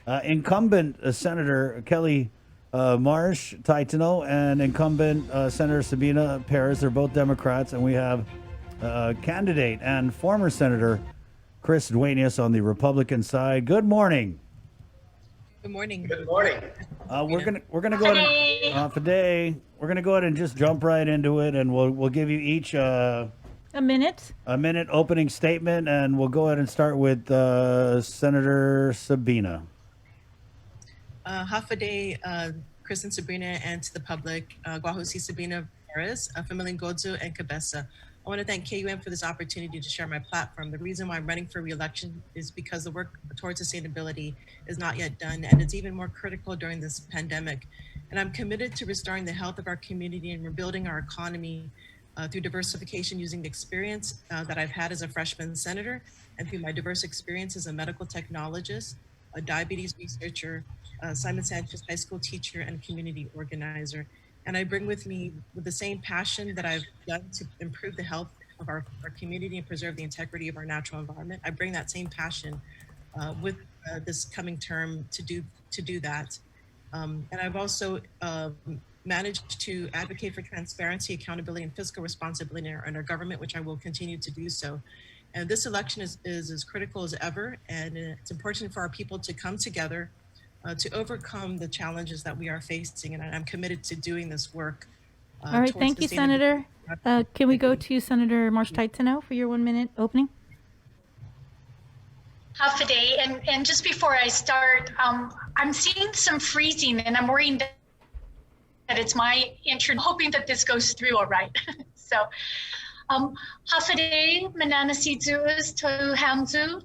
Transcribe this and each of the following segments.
Incumbent Senator Kelly Marsh, Taitano, and incumbent Senator Sabina Perez. They're both Democrats, and we have candidate and former Senator Chris Duenas on the Republican side. Good morning. Good morning. Good morning. We're gonna go ahead and, today. We're gonna go ahead and just jump right into it, and we'll give you each a minute opening statement, and we'll go ahead and start with Senator Sabina. Half a day, Chris and Sabrina, and to the public, Guajosi Sabina Perez, Familin Godzo, and Cabeza. I want to thank KUM for this opportunity to share my platform. The reason why I'm running for re-election is because the work towards sustainability is not yet done, and it's even more critical during this pandemic. And I'm committed to restoring the health of our community and rebuilding our economy through diversification using the experience that I've had as a freshman senator and through my diverse experience as a medical technologist, a diabetes researcher, Simon Sanchez high school teacher, and community organizer. And I bring with me with the same passion that I've done to improve the health of our community and preserve the integrity of our natural environment. I bring that same passion with this coming term to do that. And I've also managed to advocate for transparency, accountability, and fiscal responsibility in our government, which I will continue to do so. And this election is as critical as ever, and it's important for our people to come together to overcome the challenges that we are facing, and I'm committed to doing this work. All right, thank you, Senator. Can we go to Senator Marsh Taitano for your 1 minute opening? Half a day, and just before I start, I'm seeing some freezing, and I'm worrying that it's my internet. Hoping that this goes through all right. So, half a day, mananasi zuus to hamzu.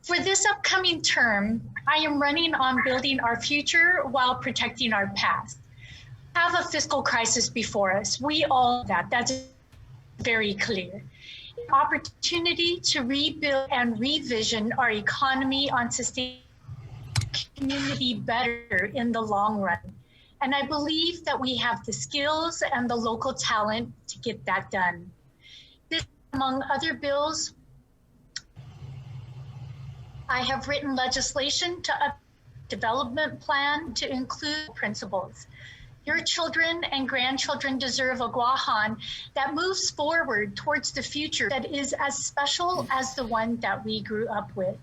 For this upcoming term, I am running on building our future while protecting our past. We have a fiscal crisis before us. We all know that. That's very clear. Opportunity to rebuild and revision our economy on sustainable community better in the long run. And I believe that we have the skills and the local talent to get that done. This, among other bills, I have written legislation to up development plan to include principles. Your children and grandchildren deserve a Guahan that moves forward towards the future that is as special as the one that we grew up with.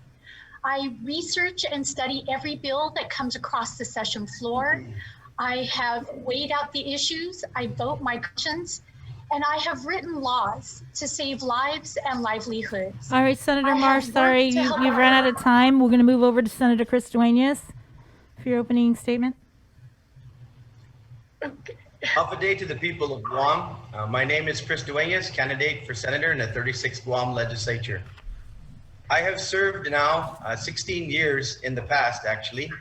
I research and study every bill that comes across the session floor. I have weighed out the issues, I vote my questions, and I have written laws to save lives and livelihoods. All right, Senator Marsh, sorry, you've run out of time. We're going to move over to Senator Chris Duenas for your opening statement. Half a day to the people of Guam. My name is Chris Duenas, candidate for senator in the 36th Guam legislature. I have served now 16 years in the past, actually,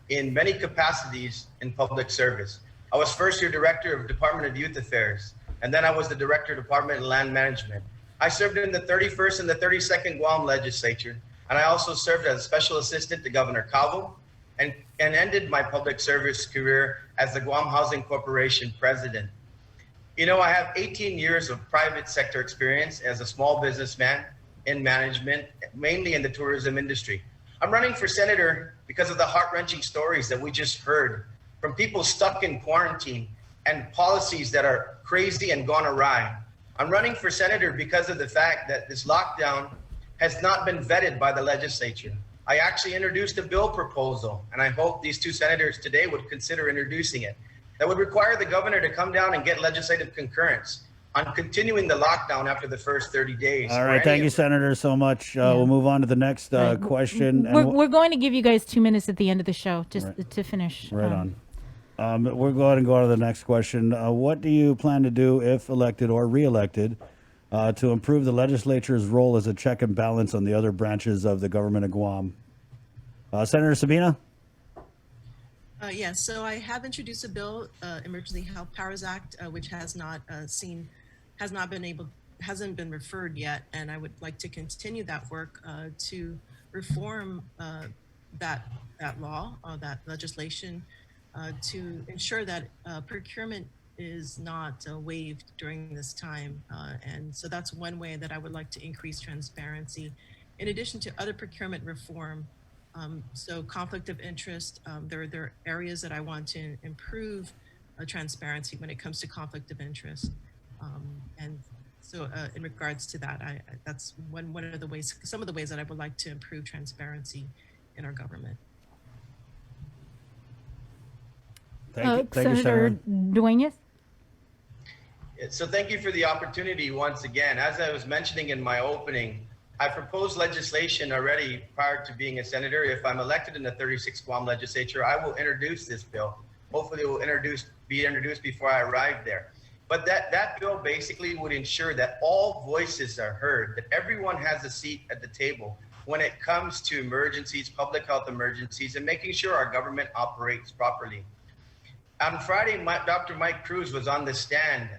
in many capacities in public service. I was first year director of Department of Youth Affairs, and then I was the director of Department of Land Management. I served in the 31st and the 32nd Guam legislature, and I also served as a special assistant to Governor Cavo, and ended my public service career as the Guam Housing Corporation president. You know, I have 18 years of private sector experience as a small businessman in management, mainly in the tourism industry. I'm running for senator because of the heart-wrenching stories that we just heard from people stuck in quarantine and policies that are crazy and gone awry. I'm running for senator because of the fact that this lockdown has not been vetted by the legislature. I actually introduced a bill proposal, and I hope these two senators today would consider introducing it, that would require the governor to come down and get legislative concurrence on continuing the lockdown after the first 30 days. All right, thank you, Senator, so much. We'll move on to the next question. We're going to give you guys 2 minutes at the end of the show just to finish. Right on. We're going to go on to the next question. What do you plan to do, if elected or re-elected, to improve the legislature's role as a check and balance on the other branches of the government of Guam? Senator Sabina? Yes, so I have introduced a bill, Emergency Health Powers Act, which hasn't been referred yet, and I would like to continue that work to reform that law, that legislation, to ensure that procurement is not waived during this time. And so that's one way that I would like to increase transparency. In addition to other procurement reform, So conflict of interest, there are areas that I want to improve transparency when it comes to conflict of interest. And so in regards to that, that's one of the ways, some of the ways that I would like to improve transparency in our government. Thank you, Senator Duenas. So thank you for the opportunity once again. As I was mentioning in my opening, I proposed legislation already prior to being a senator. If I'm elected in the 36th Guam legislature, I will introduce this bill. Hopefully it will be introduced before I arrive there. But that bill basically would ensure that all voices are heard, that everyone has a seat at the table when it comes to emergencies, public health emergencies, and making sure our government operates properly. On Friday, Dr. Mike Cruz was on the stand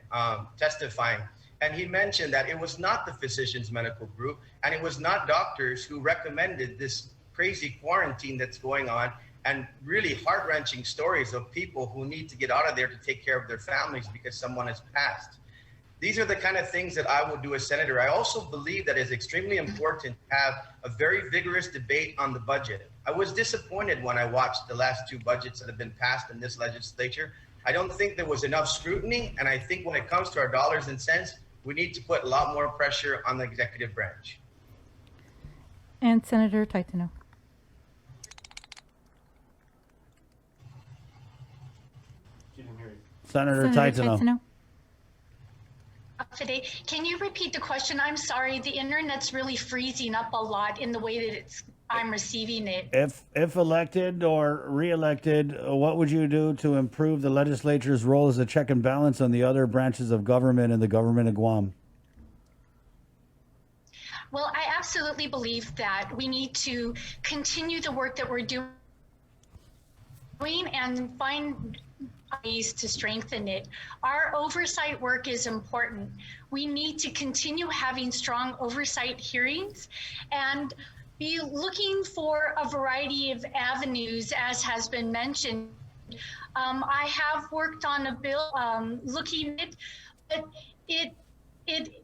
testifying, and he mentioned that it was not the Physicians Medical Group and it was not doctors who recommended this crazy quarantine that's going on, and really heart-wrenching stories of people who need to get out of there to take care of their families because someone has passed. These are the kind of things that I will do as senator. I also believe that it's extremely important to have a very vigorous debate on the budget. I was disappointed when I watched the last two budgets that have been passed in this legislature. I don't think there was enough scrutiny, and I think when it comes to our dollars and cents, we need to put a lot more pressure on the executive branch. And Senator Taitano. Senator Taitano. Today, can you repeat the question? I'm sorry, the internet's really freezing up a lot in the way that I'm receiving it. If elected or re-elected, what would you do to improve the legislature's role as a check and balance on the other branches of government and the government of Guam? Well, I absolutely believe that we need to continue the work that we're doing and find ways to strengthen it. Our oversight work is important. We need to continue having strong oversight hearings and be looking for a variety of avenues, as has been mentioned. I have worked on a bill looking at it. It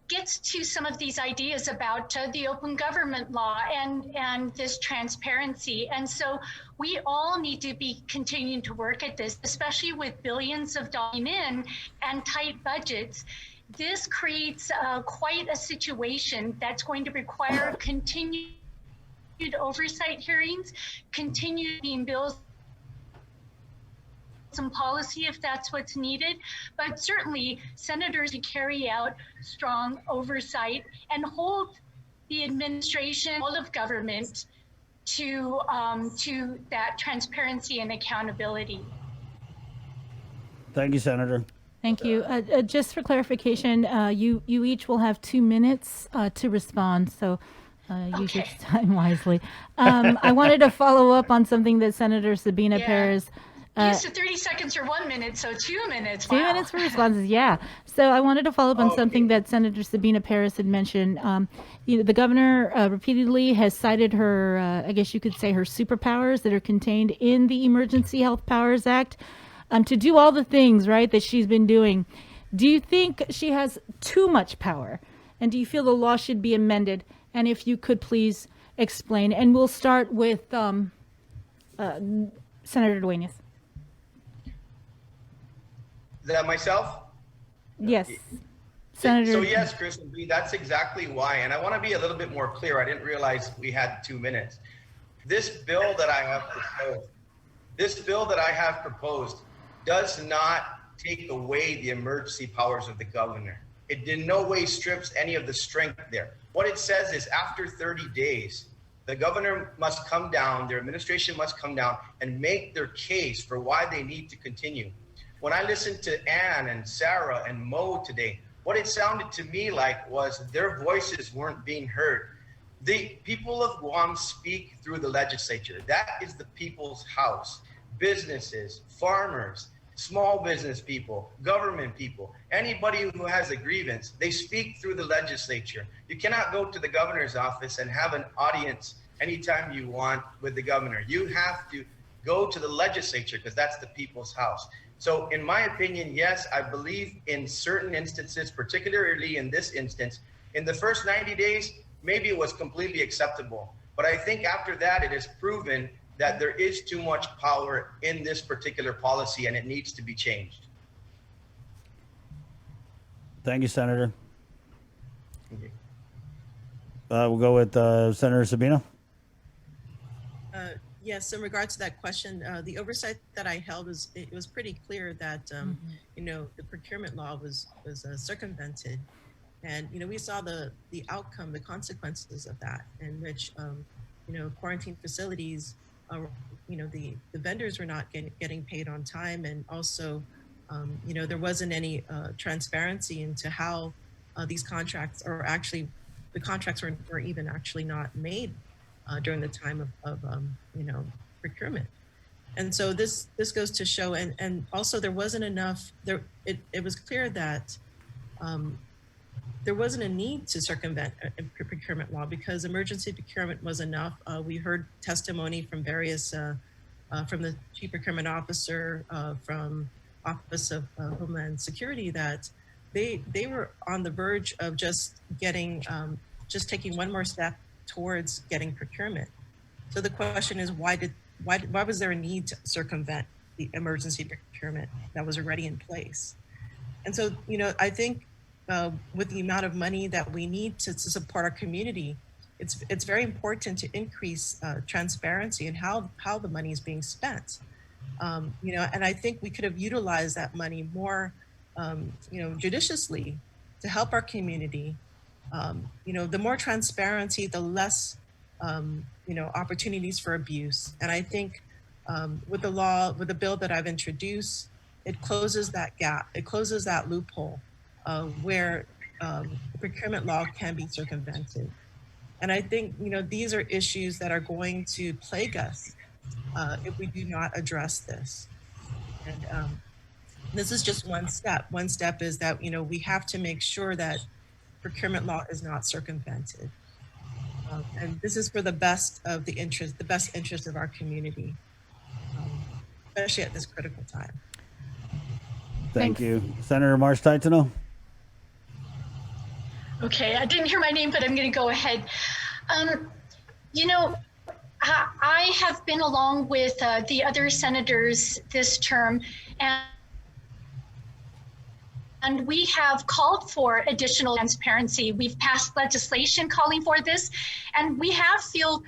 gets to some of these ideas about the open government law and this transparency. And so we all need to be continuing to work at this, especially with billions of dollars in and tight budgets. This creates quite a situation that's going to require continued oversight hearings, continuing bills some policy if that's what's needed, but certainly senators to carry out strong oversight and hold the administration, all of government to that transparency and accountability. Thank you, Senator. Thank you. Just for clarification, you each will have 2 minutes to respond, so use your time wisely. I wanted to follow up on something that Senator Sabina Perez used to 30 seconds or 1 minute, so 2 minutes. 2 minutes for responses, yeah. So I wanted to follow up on something that Senator Sabina Perez had mentioned. The governor repeatedly has cited her, I guess you could say, her superpowers that are contained in the Emergency Health Powers Act to do all the things, right, that she's been doing. Do you think she has too much power? And do you feel the law should be amended? And if you could please explain. And we'll start with Senator Duenas. Is that myself? Yes. Senator. So yes, Chris, that's exactly why. And I want to be a little bit more clear. I didn't realize we had 2 minutes. This bill that I have proposed, does not take away the emergency powers of the governor. It in no way strips any of the strength there. What it says is after 30 days, the governor must come down, their administration must come down and make their case for why they need to continue. When I listened to Ann and Sarah and Mo today, what it sounded to me like was their voices weren't being heard. The people of Guam speak through the legislature. That is the people's house. Businesses, farmers, small business people, government people, anybody who has a grievance, they speak through the legislature. You cannot go to the governor's office and have an audience anytime you want with the governor. You have to go to the legislature because that's the people's house. So in my opinion, yes, I believe in certain instances, particularly in this instance, in the first 90 days, maybe it was completely acceptable. But I think after that, it is proven that there is too much power in this particular policy and it needs to be changed. Thank you, Senator. Thank you. We'll go with Senator Sabina. Yes, in regards to that question, the oversight that I held it was pretty clear that you know, the procurement law was circumvented, and you know, we saw the outcome, the consequences of that, in which you know, quarantine facilities, you know, the vendors were not getting paid on time, and also you know, there wasn't any transparency into how these contracts, or actually the contracts were even actually not made during the time of you know, procurement. And so this goes to show, and also there wasn't enough, it was clear that there wasn't a need to circumvent a procurement law because emergency procurement was enough. We heard testimony from various, from the Chief Procurement Officer, from Office of Homeland Security, that they were on the verge of just getting, just taking one more step towards getting procurement. So the question is, why was there a need to circumvent the emergency procurement that was already in place? And so, you know, I think with the amount of money that we need to support our community, it's very important to increase transparency in how the money is being spent. You know, and I think we could have utilized that money more, you know, judiciously to help our community. You know, the more transparency, the less, you know, opportunities for abuse. And I think with the law, with the bill that I've introduced, it closes that gap. It closes that loophole where the procurement law can be circumvented. And I think, you know, these are issues that are going to plague us if we do not address this. And this is just one step. One step is that, you know, we have to make sure that procurement law is not circumvented. And this is for the best of the best interest of our community, especially at this critical time. Thank Thanks. you. Senator Marsh Taitano. Okay, I didn't hear my name, but I'm going to go ahead. You know, I have been along with the other senators this term, and we have called for additional transparency. We've passed legislation calling for this, and we have felt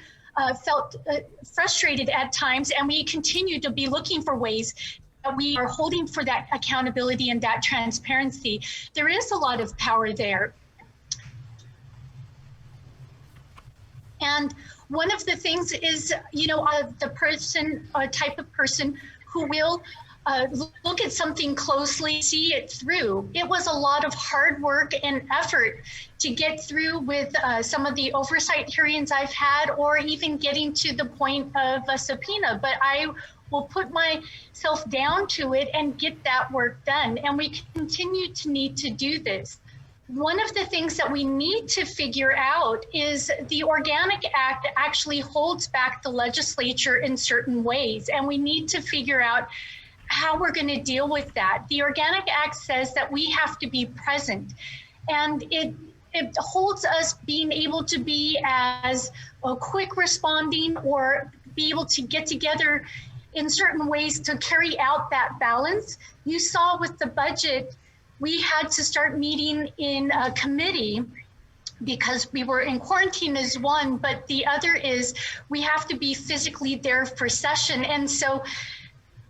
frustrated at times, and we continue to be looking for ways that we are holding for that accountability and that transparency. There is a lot of power there. And one of the things is, you know, the person, type of person who will look at something closely, see it through. It was a lot of hard work and effort to get through with some of the oversight hearings I've had, or even getting to the point of a subpoena. But I will put myself down to it and get that work done. And we continue to need to do this. One of the things that we need to figure out is the Organic Act actually holds back the legislature in certain ways, and we need to figure out how we're going to deal with that. The Organic Act says that we have to be present, and it holds us being able to be as quick responding or be able to get together in certain ways to carry out that balance. You saw with the budget, we had to start meeting in a committee because we were in quarantine is one, but the other is we have to be physically there for session. And so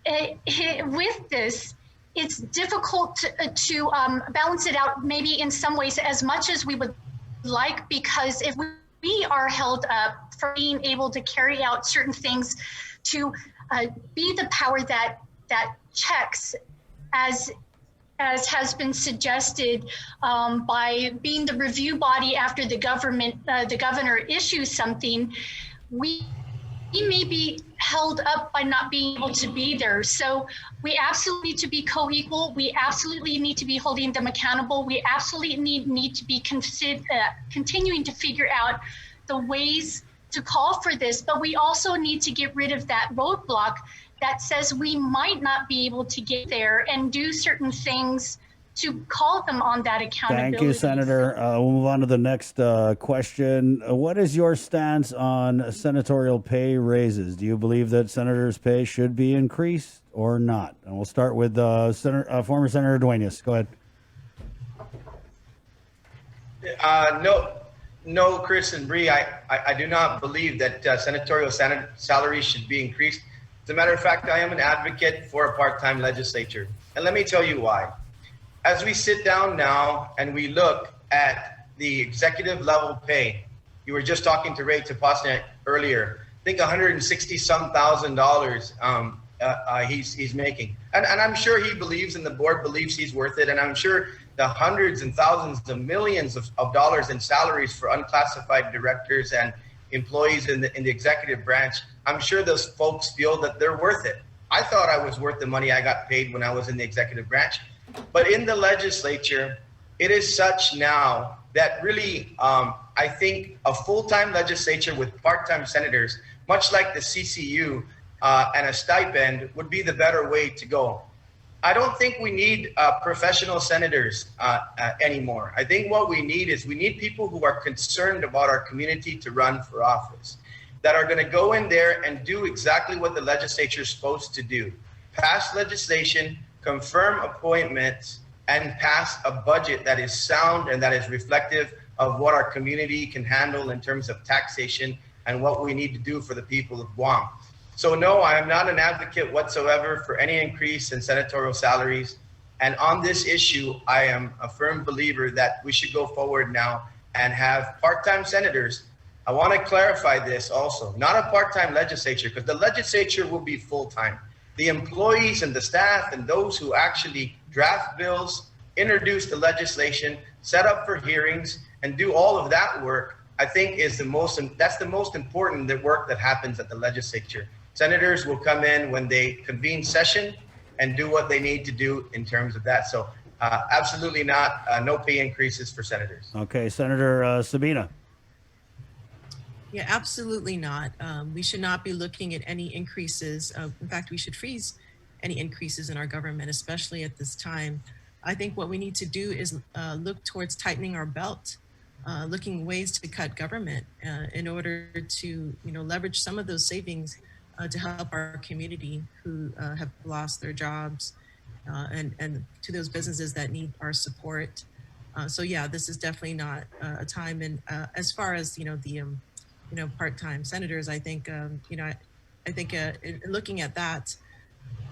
with this, it's difficult to balance it out maybe in some ways as much as we would like, because if we are held up for being able to carry out certain things, to be the power that checks, as has been suggested, by being the review body after the governor issues something, we may be held up by not being able to be there. So we absolutely need to be co-equal. We absolutely need to be holding them accountable. We absolutely need to be continuing to figure out the ways to call for this, but we also need to get rid of that roadblock that says we might not be able to get there and do certain things to call them on that accountability. Thank you, Senator. We'll move on to the next question. What is your stance on senatorial pay raises? Do you believe that senators' pay should be increased or not? And we'll start with former Senator Duenas. Go ahead. No, Chris and Bree, I do not believe that senatorial salaries should be increased. As a matter of fact, I am an advocate for a part-time legislature. And let me tell you why. As we sit down now and we look at the executive level pay, you were just talking to Ray Tapasnik earlier, I think $160-some thousand he's making. And I'm sure he believes and the board believes he's worth it. And I'm sure the hundreds and thousands of millions of dollars in salaries for unclassified directors and employees in the executive branch, I'm sure those folks feel that they're worth it. I thought I was worth the money I got paid when I was in the executive branch. But in the legislature, it is such now that really, I think a full-time legislature with part-time senators, much like the CCU and a stipend, would be the better way to go. I don't think we need professional senators anymore. I think what we need is we need people who are concerned about our community to run for office, that are going to go in there and do exactly what the legislature is supposed to do. Pass legislation, confirm appointments, and pass a budget that is sound and that is reflective of what our community can handle in terms of taxation and what we need to do for the people of Guam. So no, I am not an advocate whatsoever for any increase in senatorial salaries. And on this issue, I am a firm believer that we should go forward now and have part-time senators. I want to clarify this also, not a part-time legislature, because the legislature will be full-time. The employees and the staff and those who actually draft bills, introduce the legislation, set up for hearings, and do all of that work, I think that's the most important work that happens at the legislature. Senators will come in when they convene session and do what they need to do in terms of that. So absolutely not, no pay increases for senators. Okay, Senator Sabina. Yeah, absolutely not. We should not be looking at any increases. In fact, we should freeze any increases in our government, especially at this time. I think what we need to do is look towards tightening our belt, looking ways to cut government in order to, leverage some of those savings to help our community who have lost their jobs and to those businesses that need our support. So yeah, this is definitely not a time. And as far as, the part-time senators, I think, looking at that,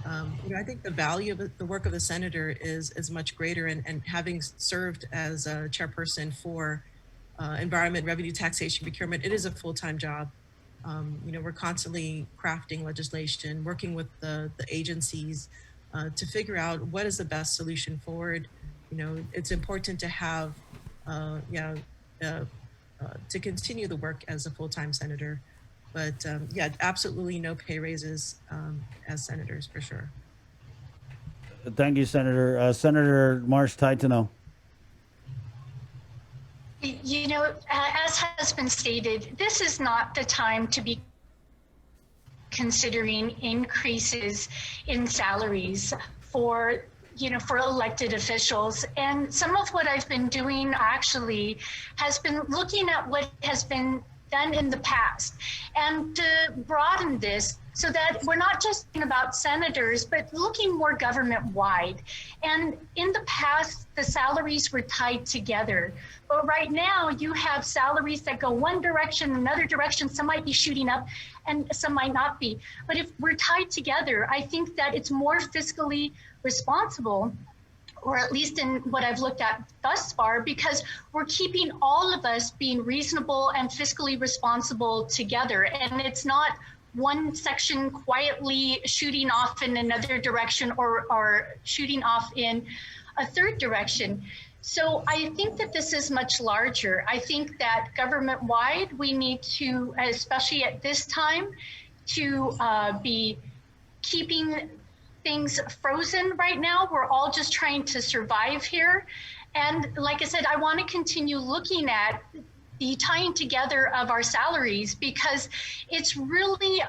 I think the value of the work of the senator is much greater. And having served as a chairperson for environment, revenue, taxation, procurement, it is a full-time job. We're constantly crafting legislation, working with the agencies to figure out what is the best solution forward. It's important to have, to continue the work as a full-time senator. But yeah, absolutely no pay raises as senators for sure. Thank you, Senator. Senator Marsh Taitano. As has been stated, this is not the time to be considering increases in salaries for elected officials. And some of what I've been doing actually has been looking at what has been done in the past and to broaden this so that we're not just thinking about senators, but looking more government-wide. And in the past, the salaries were tied together. But right now, you have salaries that go one direction, another direction. Some might be shooting up and some might not be. But if we're tied together, I think that it's more fiscally responsible, or at least in what I've looked at thus far, because we're keeping all of us being reasonable and fiscally responsible together. And it's not one section quietly shooting off in another direction or shooting off in a third direction. So I think that this is much larger. I think that government-wide, we need to, especially at this time, to be keeping things frozen right now. We're all just trying to survive here. And like I said, I want to continue looking at the tying together of our salaries, because it's really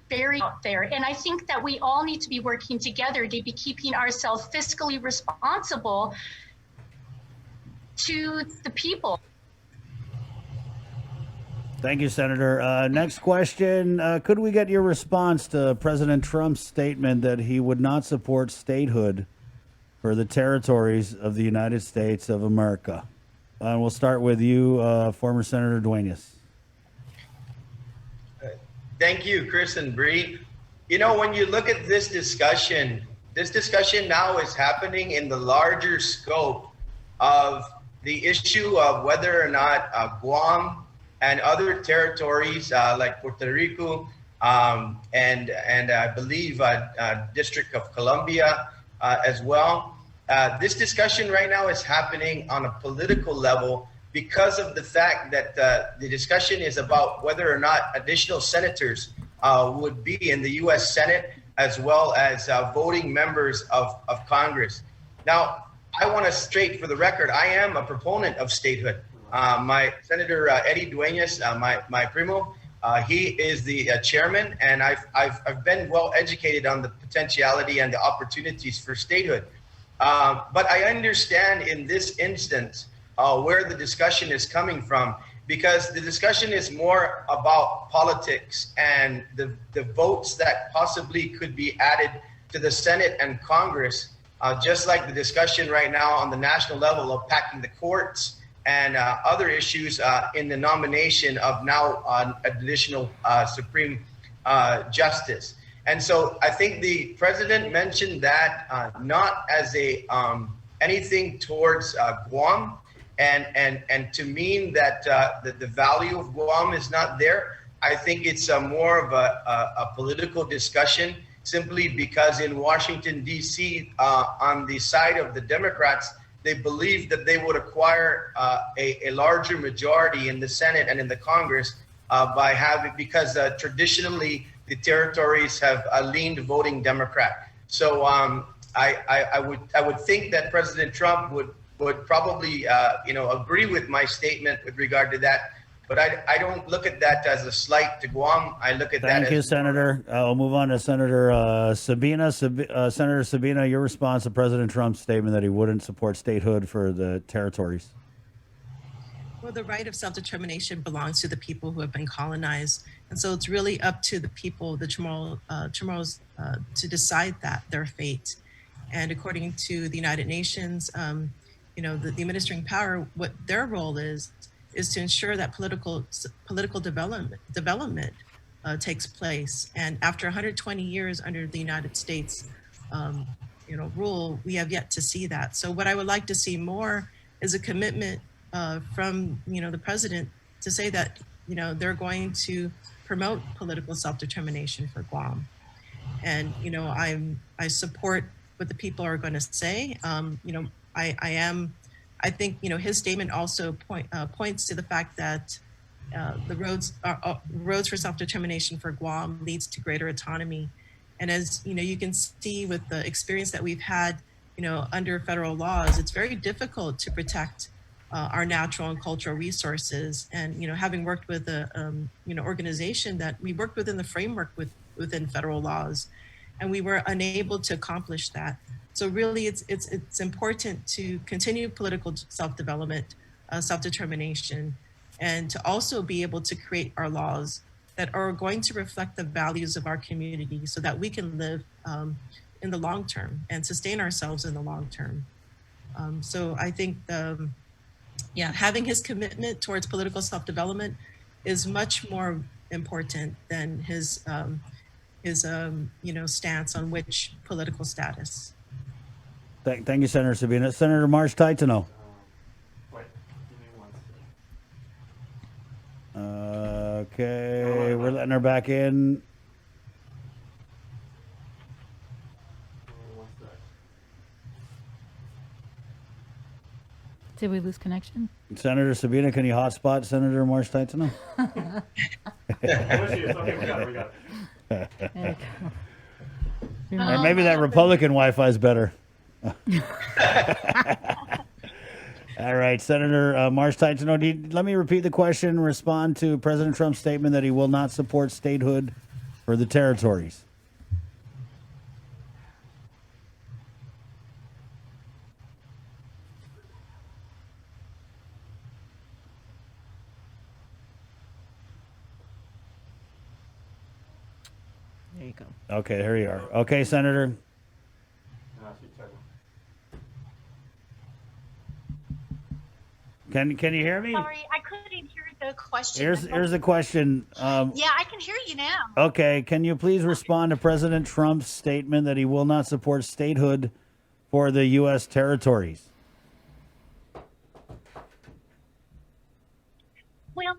very out there. And I think that we all need to be working together to be keeping ourselves fiscally responsible to the people. Thank you, Senator. Next question. Could we get your response to President Trump's statement that he would not support statehood for the territories of the United States of America? And we'll start with you, former Senator Duenas. Thank you, Chris and Bree. You know, when you look at this discussion now is happening in the larger scope of the issue of whether or not Guam and other territories like Puerto Rico and I believe District of Columbia as well. This discussion right now is happening on a political level because of the fact that the discussion is about whether or not additional senators would be in the U.S. Senate as well as voting members of Congress. Now, I want to state for the record, I am a proponent of statehood. My Senator Eddie Duenas, my primo, he is the chairman, and I've been well educated on the potentiality and the opportunities for statehood. But I understand in this instance where the discussion is coming from, because the discussion is more about politics and the votes that possibly could be added to the Senate and Congress, just like the discussion right now on the national level of packing the courts and other issues in the nomination of now an additional Supreme Justice. And so I think the president mentioned that not as a anything towards Guam and to mean that the value of Guam is not there. I think it's more of a political discussion, simply because in Washington, D.C., on the side of the Democrats, they believe that they would acquire a larger majority in the Senate and in the Congress by having, because traditionally the territories have leaned voting Democrat. So I would think that President Trump would probably agree with my statement with regard to that. But I don't look at that as a slight to Guam. I look at that as... Thank you, Senator. I'll move on to Senator Sabina. Senator Sabina, your response to President Trump's statement that he wouldn't support statehood for the territories. Well, the right of self-determination belongs to the people who have been colonized. And so it's really up to the people, the Chamorros, to decide that, their fate. And according to the United Nations, the administering power, what their role is to ensure that political development takes place. And after 120 years under the United States, rule, we have yet to see that. So what I would like to see more is a commitment from the president to say that they're going to promote political self-determination for Guam. And I support what the people are going to say. I think his statement also points to the fact that the roads for self-determination for Guam leads to greater autonomy. And as you can see with the experience that we've had under federal laws, it's very difficult to protect our natural and cultural resources. And having worked with a organization that we worked within the framework within federal laws, and we were unable to accomplish that. So really, it's important to continue political self-development, self-determination, and to also be able to create our laws that are going to reflect the values of our community, so that we can live in the long term and sustain ourselves in the long term. So I think, having his commitment towards political self-development is much more important than his stance on which political status. Thank you, Senator Sabina. Senator Marsh Taitano. Okay, we're letting her back in. Did we lose connection? Senator Sabina, can you hotspot Senator Marsh Taitano? Okay, we got it. There you go. Or maybe that Republican Wi-Fi is better. All right, Senator Marsh Taitano, let me repeat the question. Respond to President Trump's statement that he will not support statehood for the territories. There you go. Okay, here you are. Okay, Senator. Can you hear me? Sorry, I couldn't hear the question. Here's the question. Yeah, I can hear you now. Okay, can you please respond to President Trump's statement that he will not support statehood for the U.S. territories? Well,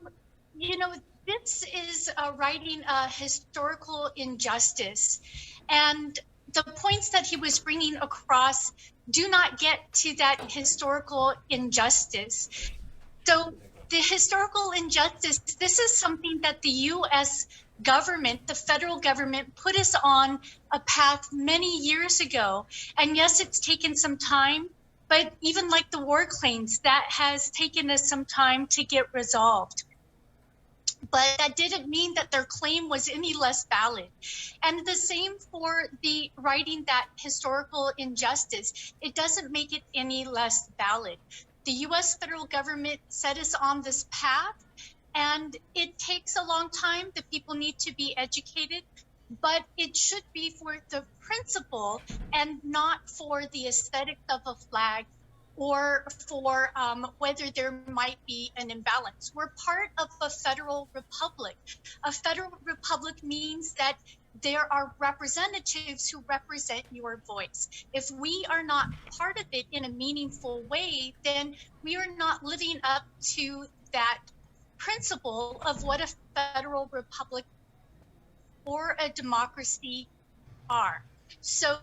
this is writing a historical injustice. And the points that he was bringing across do not get to that historical injustice. So the historical injustice, this is something that the U.S. government, the federal government, put us on a path many years ago. And yes, it's taken some time, but even like the war claims, that has taken us some time to get resolved. But that didn't mean that their claim was any less valid. And the same for the writing that historical injustice. It doesn't make it any less valid. The U.S. federal government set us on this path, and it takes a long time. The people need to be educated, but it should be for the principle and not for the aesthetic of a flag or for whether there might be an imbalance. We're part of a federal republic. A federal republic means that there are representatives who represent your voice. If we are not part of it in a meaningful way, then we are not living up to that principle of what a federal republic or a democracy are. So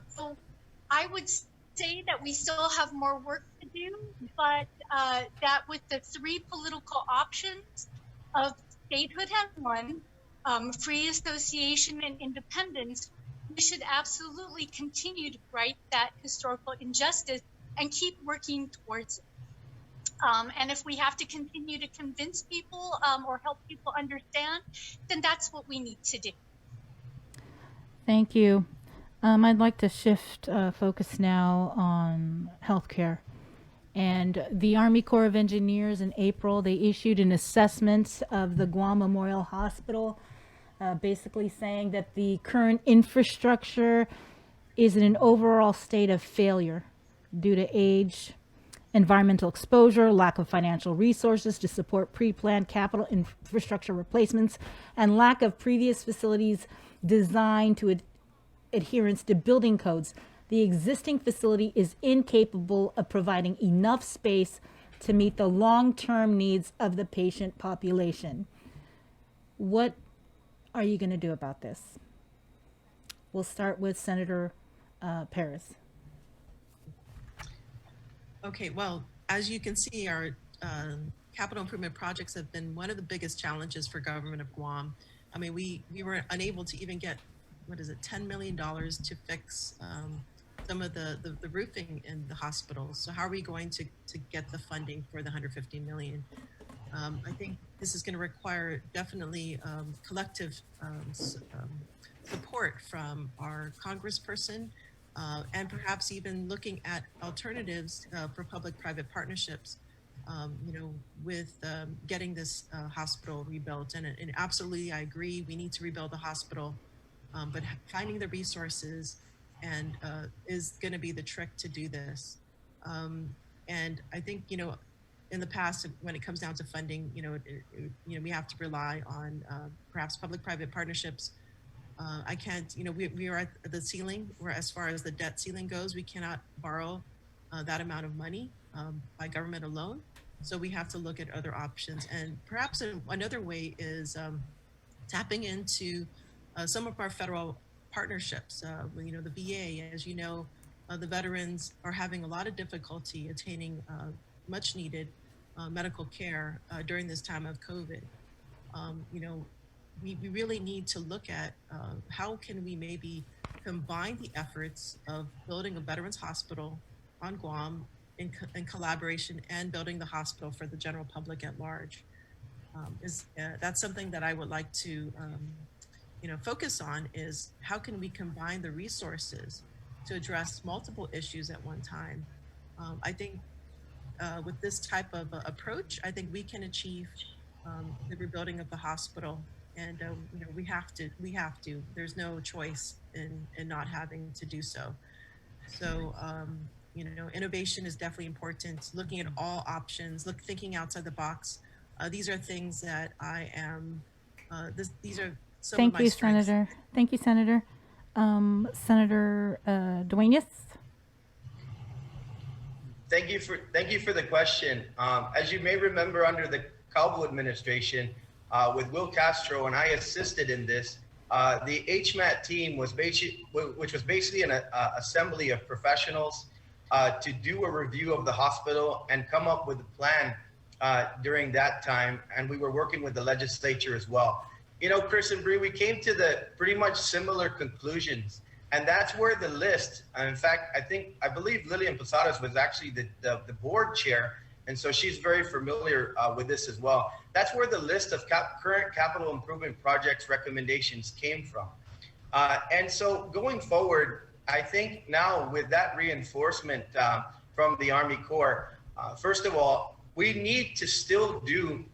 I would say that we still have more work to do, but that with the three political options of statehood and one, free association and independence, we should absolutely continue to write that historical injustice and keep working towards it. And if we have to continue to convince people or help people understand, then that's what we need to do. Thank you. I'd like to shift focus now on healthcare. And the Army Corps of Engineers in April, they issued an assessment of the Guam Memorial Hospital, basically saying that the current infrastructure is in an overall state of failure due to age, environmental exposure, lack of financial resources to support pre-planned capital infrastructure replacements, and lack of previous facilities designed to adherence to building codes. The existing facility is incapable of providing enough space to meet the long-term needs of the patient population. What are you going to do about this? We'll start with Senator Perez. Okay, well, as you can see, our capital improvement projects have been one of the biggest challenges for government of Guam. I mean, we were unable to even get, $10 million to fix some of the roofing in the hospital. So how are we going to get the funding for the $150 million? I think this is going to require definitely collective support from our congressperson, and perhaps even looking at alternatives for public-private partnerships, with getting this hospital rebuilt. And absolutely, I agree, we need to rebuild the hospital, but finding the resources and is going to be the trick to do this. And I think, in the past, when it comes down to funding, we have to rely on perhaps public-private partnerships. I can't, we are at the ceiling, where as far as the debt ceiling goes, we cannot borrow that amount of money by government alone. So we have to look at other options. And perhaps another way is tapping into some of our federal partnerships. The VA, as you know, the veterans are having a lot of difficulty attaining much needed medical care during this time of COVID. We really need to look at how can we maybe combine the efforts of building a veterans hospital on Guam in collaboration and building the hospital for the general public at large. That's something that I would like to focus on is how can we combine the resources to address multiple issues at one time. I think with this type of approach, I think we can achieve the rebuilding of the hospital, and we have to. There's no choice in not having to do so. So innovation is definitely important. Looking at all options, thinking outside the box. These are things that I am. These are some of my strengths. Senator. Thank you, Senator. Senator Duenas. Thank you for the question. As you may remember, under the Calvo administration, with Will Castro, and I assisted in this, the HMAT team which was basically an assembly of professionals to do a review of the hospital and come up with a plan during that time. And we were working with the legislature as well. Chris and Bree, we came to the pretty much similar conclusions. And that's where the list, and in fact, I believe Lillian Posadas was actually the board chair, and so she's very familiar with this as well. That's where the list of current capital improvement projects recommendations came from. And so going forward, I think now with that reinforcement from the Army Corps, first of all, we need to still do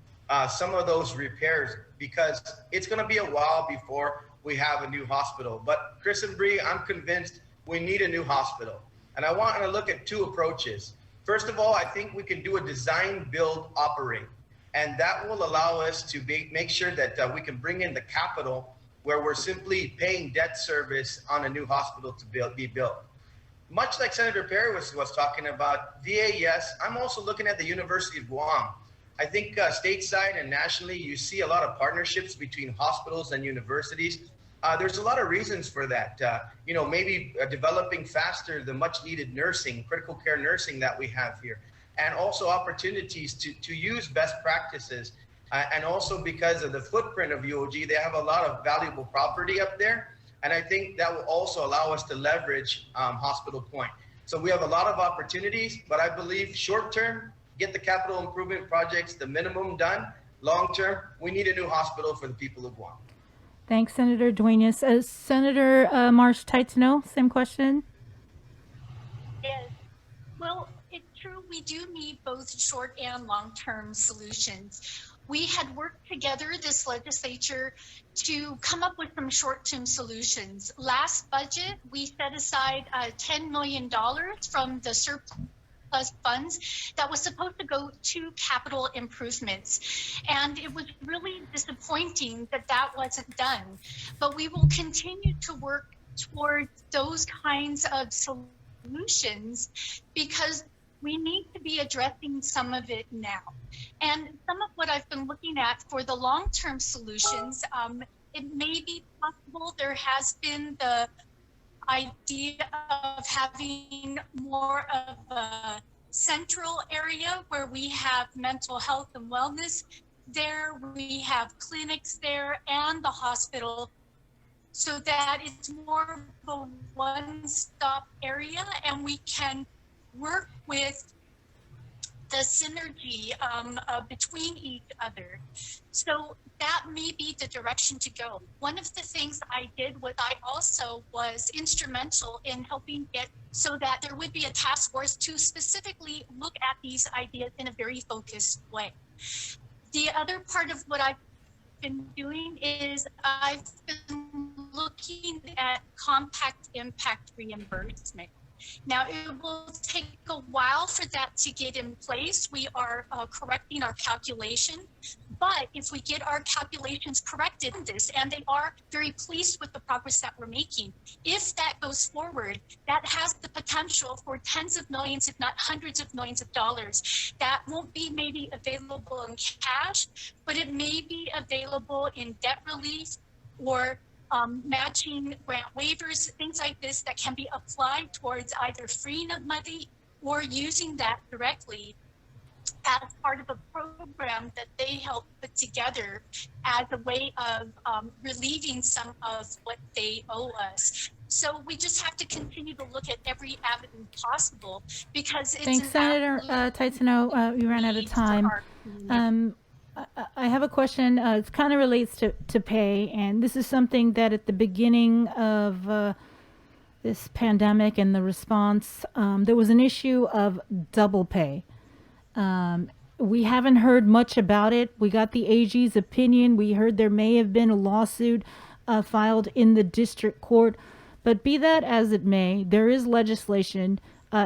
some of those repairs because it's going to be a while before we have a new hospital. But Chris and Bree, I'm convinced we need a new hospital. And I want to look at two approaches. First of all, I think we can do a design, build, operate. And that will allow us to make sure that we can bring in the capital where we're simply paying debt service on a new hospital to be built. Much like Senator Perez was talking about, VA, yes, I'm also looking at the University of Guam. I think stateside and nationally, you see a lot of partnerships between hospitals and universities. There's a lot of reasons for that. Maybe developing faster the much needed nursing, critical care nursing that we have here, and also opportunities to use best practices. And also because of the footprint of UOG, they have a lot of valuable property up there. And I think that will also allow us to leverage Hospital Point. So we have a lot of opportunities, but I believe short term, get the capital improvement projects, the minimum done. Long term, we need a new hospital for the people of Guam. Thanks, Senator Duenas. Senator Marsh Taitano, same question. Yes. Well, it's true. We do need both short and long-term solutions. We had worked together, this legislature, to come up with some short-term solutions. Last budget, we set aside $10 million from the surplus funds that was supposed to go to capital improvements. And it was really disappointing that that wasn't done. But we will continue to work towards those kinds of solutions because we need to be addressing some of it now. And some of what I've been looking at for the long-term solutions, it may be possible. There has been the idea of having more of a central area where we have mental health and wellness there, we have clinics there and the hospital, so that it's more of a one-stop area and we can work with the synergy between each other. So that may be the direction to go. One of the things I did was I also was instrumental in helping get so that there would be a task force to specifically look at these ideas in a very focused way. The other part of what I've been doing is I've been looking at compact impact reimbursement. Now, it will take a while for that to get in place. We are correcting our calculation, but if we get our calculations corrected in this, and they are very pleased with the progress that we're making, if that goes forward, that has the potential for tens of millions, if not hundreds of millions of dollars. That won't be maybe available in cash, but it may be available in debt relief or matching grant waivers, things like this that can be applied towards either freeing up money or using that directly as part of a program that they help put together as a way of relieving some of what they owe us. So we just have to continue to look at every avenue possible because it's— Thanks, Senator Taitano. We ran out of time. I have a question. It kind of relates to pay, and this is something that at the beginning of this pandemic and the response, there was an issue of double pay. We haven't heard much about it. We got the AG's opinion. We heard there may have been a lawsuit filed in the district court. But be that as it may, there is legislation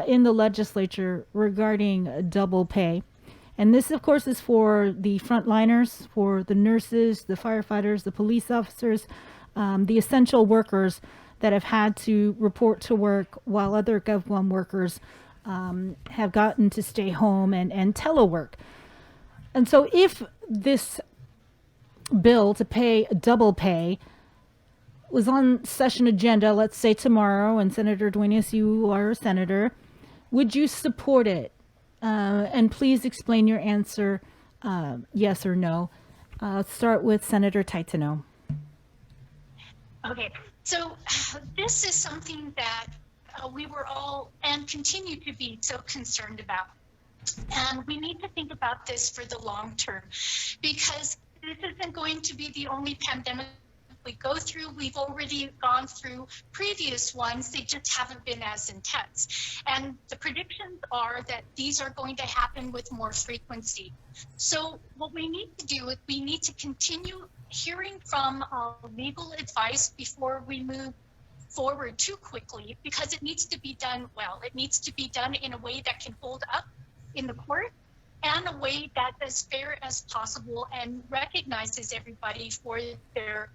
in the legislature regarding double pay. And this, of course, is for the frontliners, for the nurses, the firefighters, the police officers, the essential workers that have had to report to work while other GovOne workers have gotten to stay home and telework. And so if this bill to pay double pay was on session agenda, let's say tomorrow, and Senator Duenas, you are a senator, would you support it? And please explain your answer, yes or no. Let's start with Senator Taitano. Okay, so this is something that we were all and continue to be so concerned about. And we need to think about this for the long term, because this isn't going to be the only pandemic we go through. We've already gone through previous ones. They just haven't been as intense. And the predictions are that these are going to happen with more frequency. So what we need to do is we need to continue hearing from legal advice before we move forward too quickly, because it needs to be done well. It needs to be done in a way that can hold up in the court, and a way that is fair as possible and recognizes everybody for their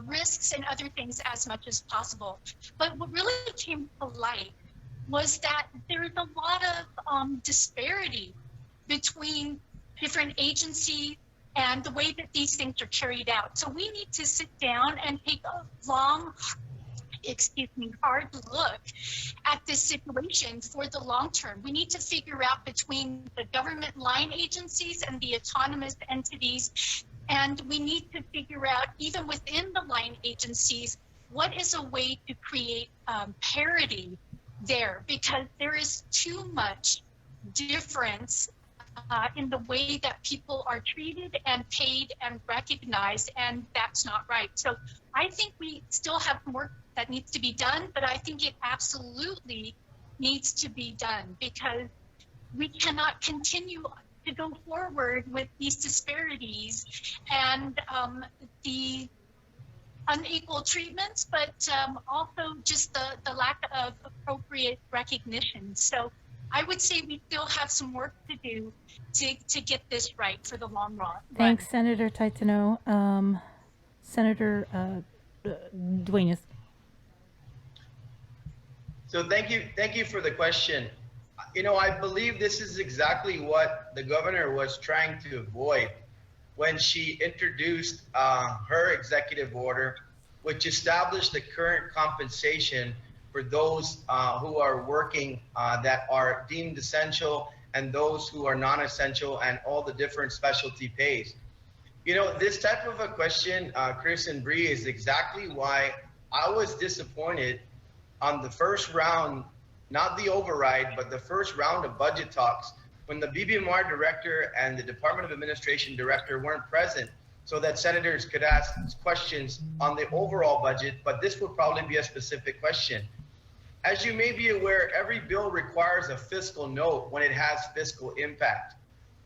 risks and other things as much as possible. But what really came to light was that there is a lot of disparity between different agencies and the way that these things are carried out. So we need to sit down and take a hard look at this situation for the long term. We need to figure out between the government line agencies and the autonomous entities, and we need to figure out, even within the line agencies, what is a way to create parity there, because there is too much difference in the way that people are treated and paid and recognized, and that's not right. So I think we still have work that needs to be done, but I think it absolutely needs to be done, because we cannot continue to go forward with these disparities and the unequal treatments, but also just the lack of appropriate recognition. So I would say we still have some work to do to get this right for the long run. Thanks, Senator Taitano. Senator Duenas. So thank you for the question. You know, I believe this is exactly what the governor was trying to avoid when she introduced her executive order, which established the current compensation for those who are working that are deemed essential, and those who are non-essential, and all the different specialty pays. You know, this type of a question, Chris and Bree, is exactly why I was disappointed on the first round, not the override, but the first round of budget talks, when the BBMR director and the Department of Administration director weren't present, so that senators could ask questions on the overall budget, but this would probably be a specific question. As you may be aware, every bill requires a fiscal note when it has fiscal impact.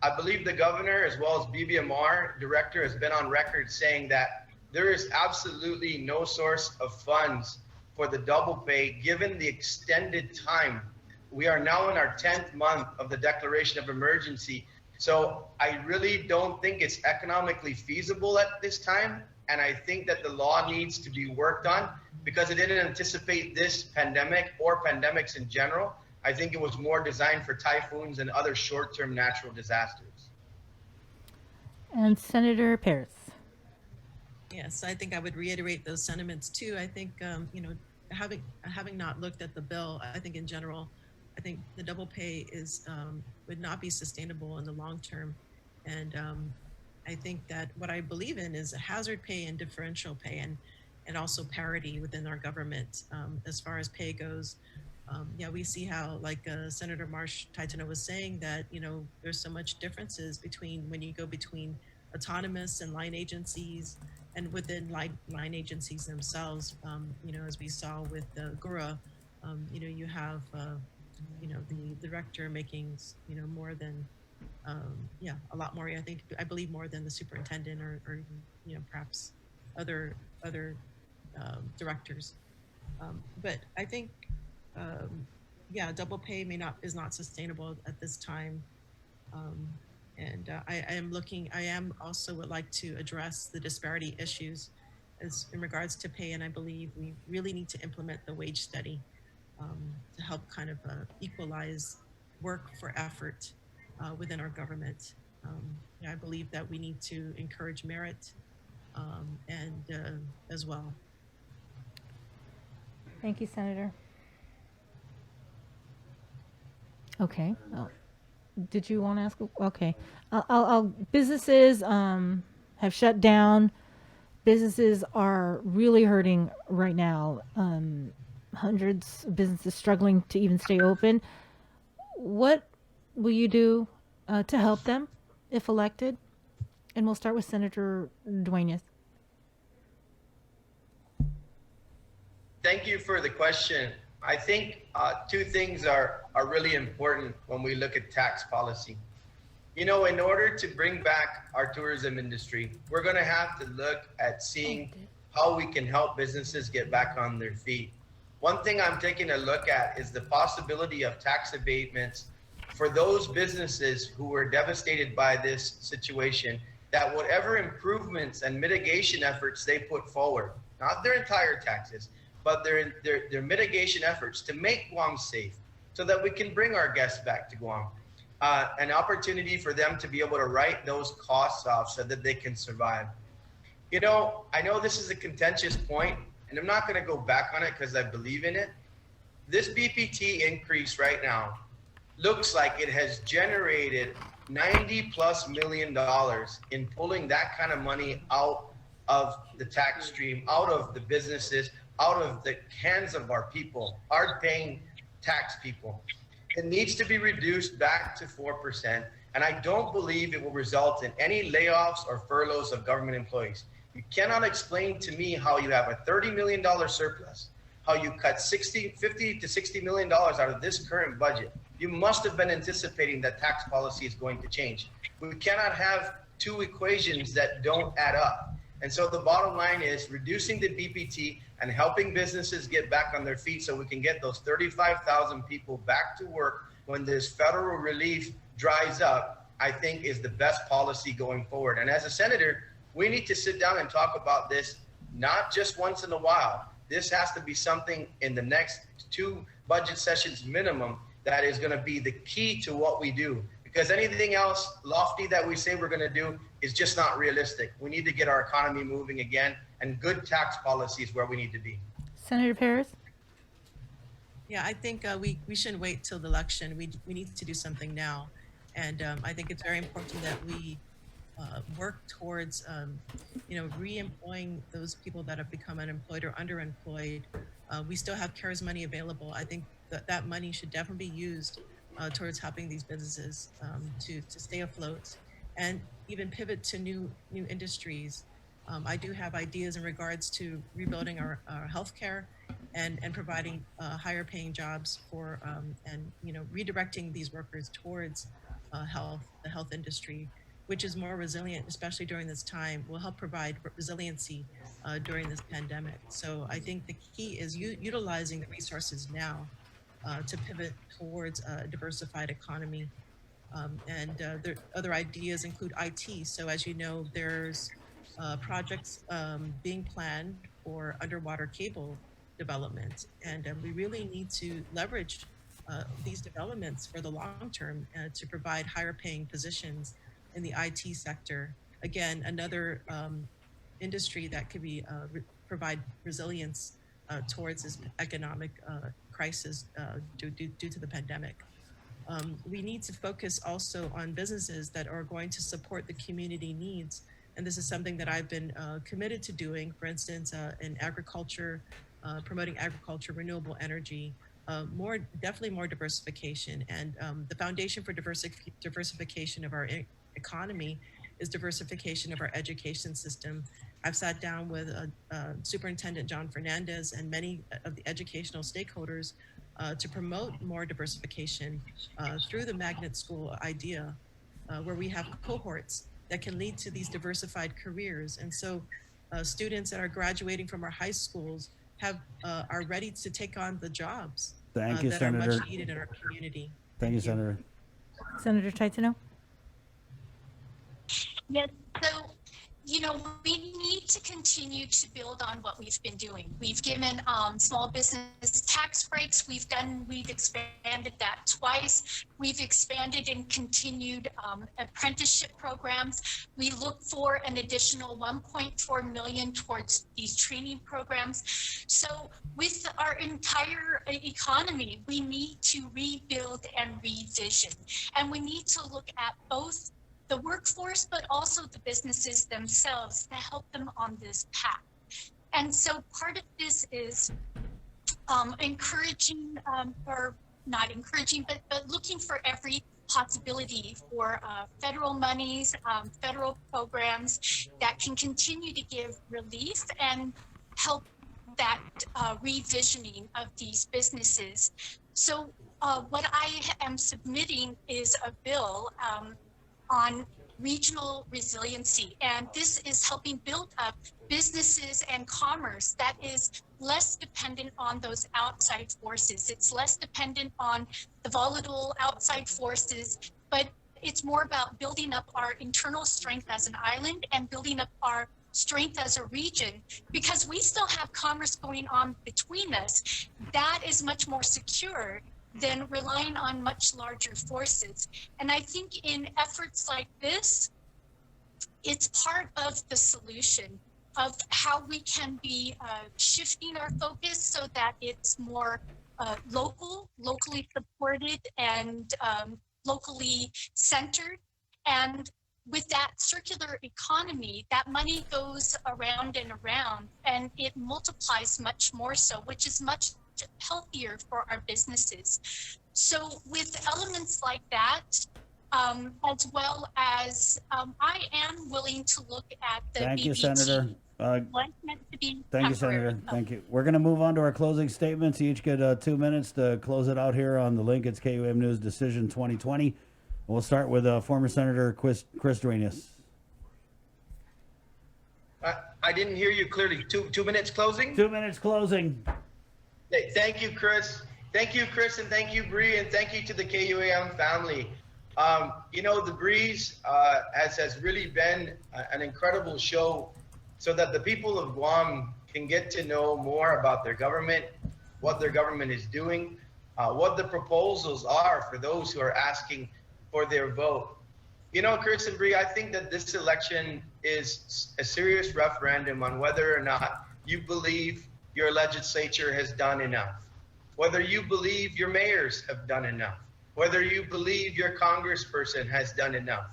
I believe the governor, as well as BBMR director, has been on record saying that there is absolutely no source of funds for the double pay, given the extended time. We are now in our 10th month of the declaration of emergency. So I really don't think it's economically feasible at this time. And I think that the law needs to be worked on, because it didn't anticipate this pandemic or pandemics in general. I think it was more designed for typhoons and other short-term natural disasters. And Senator Perez. Yes, I think I would reiterate those sentiments too. I think, you know, having not looked at the bill, I think in general, I think the double pay is would not be sustainable in the long term. And I think that what I believe in is a hazard pay and differential pay, and also parity within our government as far as pay goes. Yeah, we see how, like Senator Marsh Taitano was saying, that, you know, there's so much differences between when you go between autonomous and line agencies, and within line agencies themselves, as we saw with the GURA, you have, the director making, more than, a lot more. I believe more than the superintendent or perhaps other directors. But I think, double pay is not sustainable at this time. I am also would like to address the disparity issues as in regards to pay. And I believe we really need to implement the wage study to help kind of equalize work for effort within our government. I believe that we need to encourage merit and as well. Thank you, Senator. Okay. Oh. Did you want to ask? Okay. Businesses have shut down. Businesses are really hurting right now. Hundreds of businesses struggling to even stay open. What will you do to help them if elected? And we'll start with Senator Duenas. Thank you for the question. I think two things are really important when we look at tax policy. In order to bring back our tourism industry, we're going to have to look at seeing how we can help businesses get back on their feet. One thing I'm taking a look at is the possibility of tax abatements for those businesses who were devastated by this situation, that whatever improvements and mitigation efforts they put forward, not their entire taxes, but their mitigation efforts to make Guam safe so that we can bring our guests back to Guam. An opportunity for them to be able to write those costs off so that they can survive. I know this is a contentious point, and I'm not going to go back on it because I believe in it. This BPT increase right now looks like it has generated $90+ million in pulling that kind of money out of the tax stream, out of the businesses, out of the hands of our people, our paying tax people. It needs to be reduced back to 4%. And I don't believe it will result in any layoffs or furloughs of government employees. You cannot explain to me how you have a $30 million surplus, how you cut $50 to $60 million out of this current budget. You must have been anticipating that tax policy is going to change. We cannot have two equations that don't add up. And so the bottom line is reducing the BPT and helping businesses get back on their feet so we can get those 35,000 people back to work when this federal relief dries up, I think is the best policy going forward. And as a senator, we need to sit down and talk about this, not just once in a while. This has to be something in the next 2 budget sessions minimum that is going to be the key to what we do. Because anything else lofty that we say we're going to do is just not realistic. We need to get our economy moving again, and good tax policy is where we need to be. Senator Perez? Yeah, I think we shouldn't wait till the election. We need to do something now. And I think it's very important that we work towards, re-employing those people that have become unemployed or underemployed. We still have CARES money available. I think that money should definitely be used towards helping these businesses to stay afloat and even pivot to new industries. I do have ideas in regards to rebuilding our healthcare and providing higher paying jobs for and redirecting these workers towards the health industry, which is more resilient, especially during this time, will help provide resiliency during this pandemic. So I think the key is utilizing the resources now to pivot towards a diversified economy. There other ideas include IT. So as you know, there's projects being planned for underwater cable development. And we really need to leverage these developments for the long term to provide higher paying positions in the IT sector. Again, another industry that could be provide resilience towards this economic crisis due to the pandemic. We need to focus also on businesses that are going to support the community needs. And this is something that I've been committed to doing, for instance, in agriculture, promoting agriculture, renewable energy, definitely more diversification. And the foundation for diversification of our economy is diversification of our education system. I've sat down with Superintendent John Fernandez and many of the educational stakeholders to promote more diversification through the magnet school idea, where we have cohorts that can lead to these diversified careers. And so students that are graduating from our high schools are ready to take on the jobs Thank you, that Senator. are much needed in our community. Thank you, Senator. Senator Taitano? Yes, so, we need to continue to build on what we've been doing. We've given small business tax breaks. We've expanded that twice. We've expanded and continued apprenticeship programs. We look for an additional 1.4 million towards these training programs. So with our entire economy, we need to rebuild and revision. And we need to look at both the workforce, but also the businesses themselves to help them on this path. And so part of this is encouraging, or not encouraging, but looking for every possibility for federal monies, federal programs that can continue to give relief and help that revisioning of these businesses. So what I am submitting is a bill on regional resiliency. And this is helping build up businesses and commerce that is less dependent on those outside forces. It's less dependent on the volatile outside forces, but it's more about building up our internal strength as an island and building up our strength as a region, because we still have commerce going on between us. That is much more secure than relying on much larger forces. And I think in efforts like this, it's part of the solution of how we can be shifting our focus so that it's more locally supported and locally centered. And with that circular economy, that money goes around and around, and it multiplies much more so, which is much healthier for our businesses. So with elements like that, as well as I am willing to look at the Thank you, BBT. Senator. What's meant to be Thank you, temporary. Senator. Thank you. We're going to move on to our closing statements. You each get 2 minutes to close it out here on the link. It's KUM News Decision 2020. We'll start with former Senator Chris Duenas. I didn't hear you clearly. 2 minutes closing? 2 minutes closing. Hey, thank you, Chris. Thank you, Chris, and thank you, Bree, and thank you to the KUAM family. The Breeze has really been an incredible show so that the people of Guam can get to know more about their government, what their government is doing, what the proposals are for those who are asking for their vote. Chris and Bree, I think that this election is a serious referendum on whether or not you believe your legislature has done enough, whether you believe your mayors have done enough, whether you believe your congressperson has done enough.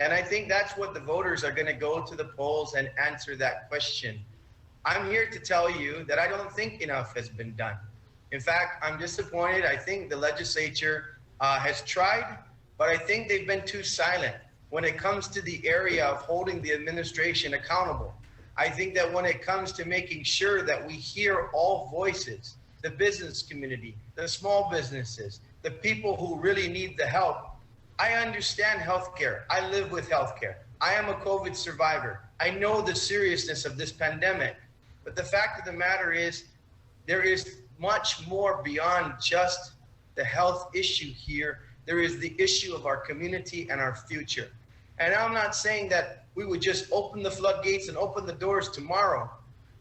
And I think that's what the voters are going to go to the polls and answer that question. I'm here to tell you that I don't think enough has been done. In fact, I'm disappointed. I think the legislature has tried, but I think they've been too silent when it comes to the area of holding the administration accountable. I think that when it comes to making sure that we hear all voices, the business community, the small businesses, the people who really need the help. I understand healthcare. I live with healthcare. I am a COVID survivor. I know the seriousness of this pandemic. But the fact of the matter is, there is much more beyond just the health issue here. There is the issue of our community and our future. And I'm not saying that we would just open the floodgates and open the doors tomorrow,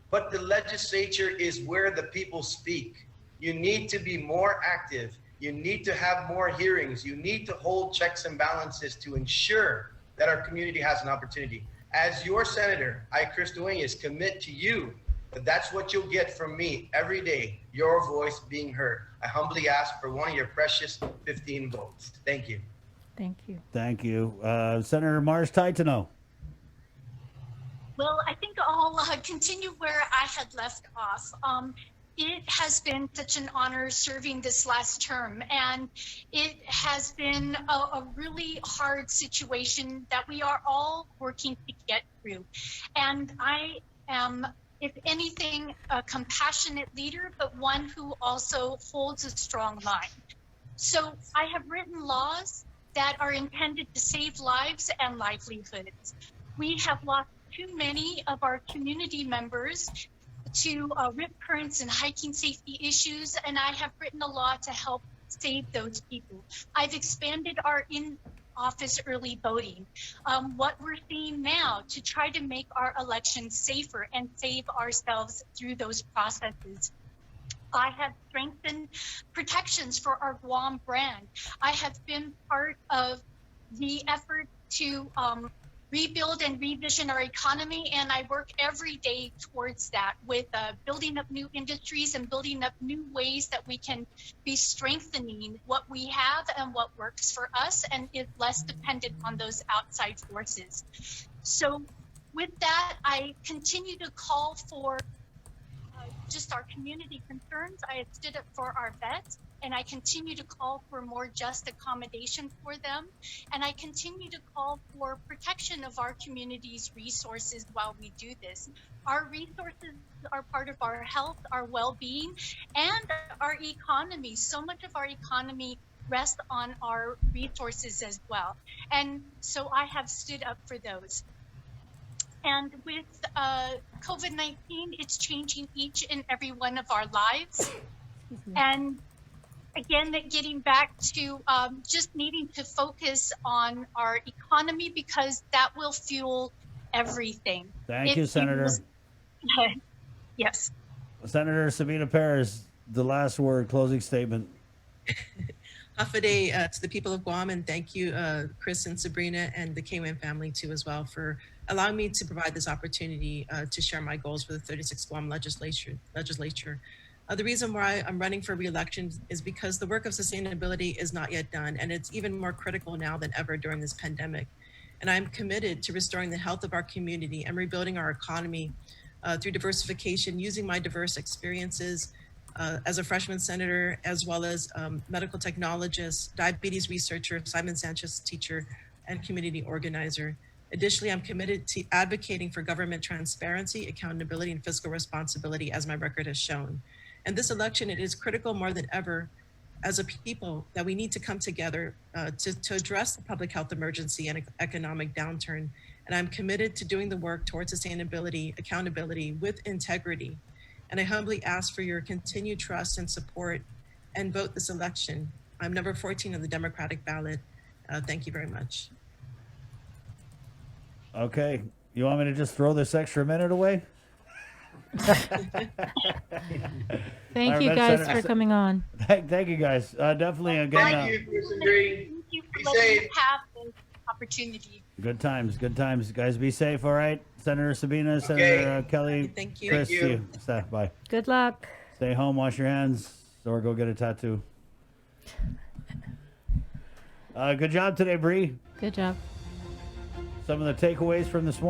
but the legislature is where the people speak. You need to be more active. You need to have more hearings. You need to hold checks and balances to ensure that our community has an opportunity. As your senator, I, Chris Duenas, commit to you that that's what you'll get from me every day, your voice being heard. I humbly ask for one of your precious 15 votes. Thank you. Thank you. Thank you. Senator Marsh Taitano. Well, I think I'll continue where I had left off. it has been such an honor serving this last term, and it has been a really hard situation that we are all working to get through. And I am, if anything, a compassionate leader, but one who also holds a strong line. So I have written laws that are intended to save lives and livelihoods. We have lost too many of our community members to rip currents and hiking safety issues, and I have written a law to help save those people. I've expanded our in-office early voting. What we're seeing now to try to make our elections safer and save ourselves through those processes. I have strengthened protections for our Guam brand. I have been part of the effort to rebuild and revision our economy, and I work every day towards that with building up new industries and building up new ways that we can be strengthening what we have and what works for us and is less dependent on those outside forces. So with that, I continue to call for just our community concerns. I have stood up for our vets, and I continue to call for more just accommodation for them. And I continue to call for protection of our community's resources while we do this. Our resources are part of our health, our well-being, and our economy. So much of our economy rests on our resources as well. And so I have stood up for those. And with COVID-19, it's changing each and every one of our lives. And again, that getting back to just needing to focus on our economy, because that will fuel everything. Thank you, Senator. Yes. Senator Sabina Perez, the last word, closing statement. Hafa to the people of Guam, and thank you, Chris and Sabrina, and the KWM family too as well, for allowing me to provide this opportunity to share my goals for the 36th Guam legislature. The reason why I'm running for re-election is because the work of sustainability is not yet done, and it's even more critical now than ever during this pandemic. And I'm committed to restoring the health of our community and rebuilding our economy through diversification, using my diverse experiences as a freshman senator, as well as medical technologist, diabetes researcher, Simon Sanchez teacher, and community organizer. Additionally, I'm committed to advocating for government transparency, accountability, and fiscal responsibility, as my record has shown. And this election, it is critical more than ever as a people that we need to come together to address the public health emergency and economic downturn. And I'm committed to doing the work towards sustainability, accountability with integrity. And I humbly ask for your continued trust and support and vote this election. I'm number 14 on the Democratic ballot. Thank you very much. Okay. You want me to just throw this extra minute away? Thank you guys for coming on. Thank you guys. Definitely again. Thank you, Chris and Green. Thank you Be for letting safe. me have this opportunity. Good times. Guys, be safe. All right. Senator Sabina, Senator Kelly, Thank you. Chris, Thank see you. you. Staff, bye. Good luck. Stay home, wash your hands, or go get a tattoo. Good job today, Bree. Good job. Some of the takeaways from this morning.